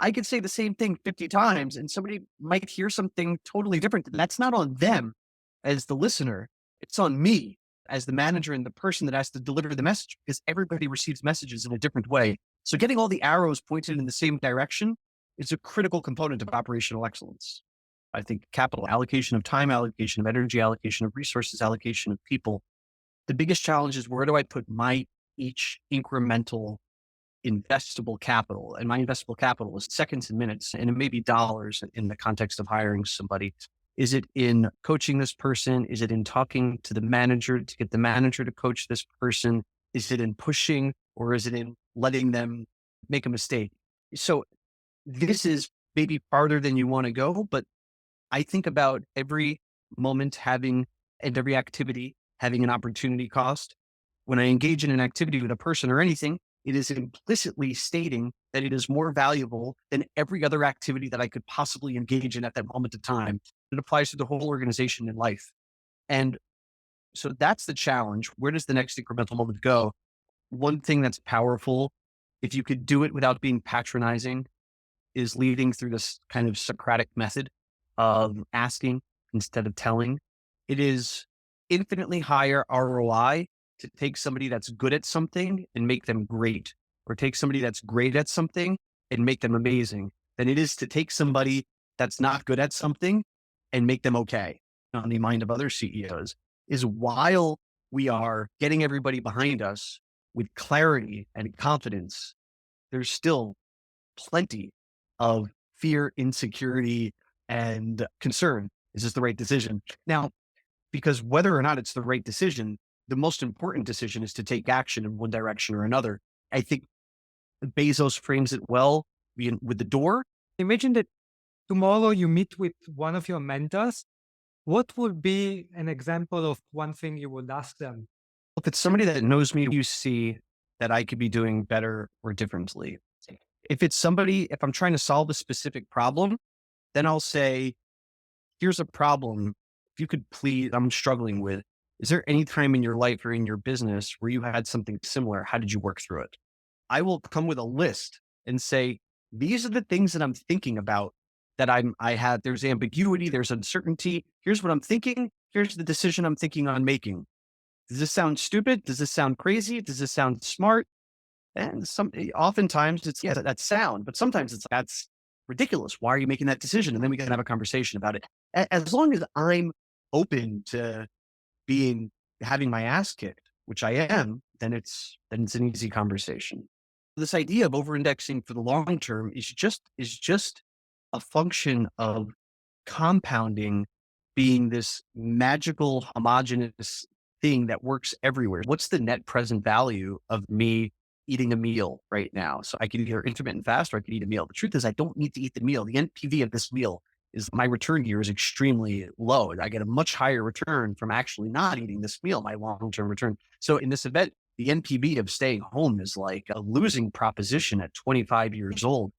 I could say the same thing 50 times and somebody might hear something totally different. That's not on them as the listener. It's on me as the manager and the person that has to deliver the message because everybody receives messages in a different way. So getting all the arrows pointed in the same direction is a critical component of operational excellence. I think capital allocation of time, allocation of energy, allocation of resources, allocation of people. The biggest challenge is where do I put my each incremental investable capital? And my investable capital is seconds and minutes, and it may be dollars in the context of hiring somebody. Is it in coaching this person? Is it in talking to the manager to get the manager to coach this person? Is it in pushing or is it in letting them make a mistake? So this is maybe farther than you want to go, but I think about every moment having and every activity having an opportunity cost. When I engage in an activity with a person or anything, it is implicitly stating that it is more valuable than every other activity that I could possibly engage in at that moment of time. It applies to the whole organization in life. And so that's the challenge. Where does the next incremental moment go? One thing that's powerful, if you could do it without being patronizing, is leading through this kind of Socratic method of asking instead of telling. It is infinitely higher ROI to take somebody that's good at something and make them great, or take somebody that's great at something and make them amazing than it is to take somebody that's not good at something and make them okay. On the mind of other CEOs is while we are getting everybody behind us with clarity and confidence, there's still plenty of fear, insecurity, and concern. Is this the right decision? Now, because whether or not it's the right decision, the most important decision is to take action in one direction or another. I think Bezos frames it well with the door. Imagine that tomorrow you meet with one of your mentors. What would be an example of one thing you would ask them? If it's somebody that knows me, you see that I could be doing better or differently. If it's somebody, if I'm trying to solve a specific problem, then I'll say, here's a problem. If you could please, I'm struggling with, is there any time in your life or in your business where you had something similar? How did you work through it? I will come with a list and say, these are the things that I'm thinking about that I had. There's ambiguity, there's uncertainty. Here's what I'm thinking. Here's the decision I'm thinking on making. Does this sound stupid? Does this sound crazy? Does this sound smart? And oftentimes it's, yeah, that's sound, but sometimes it's, that's ridiculous. Why are you making that decision? And then we can have a conversation about it. As long as I'm open to having my ass kicked, which I am, then it's an easy conversation. This idea of over indexing for the long term is just a function of compounding being this magical homogenous thing that works everywhere. What's the net present value of me eating a meal right now? So I can either intermittent fast or I can eat a meal. The truth is I don't need to eat the meal. The NPV of this meal is my return here is extremely low. I get a much higher return from actually not eating this meal, my long-term return. So in this event, the NPV of staying home is like a losing proposition at 25 years old.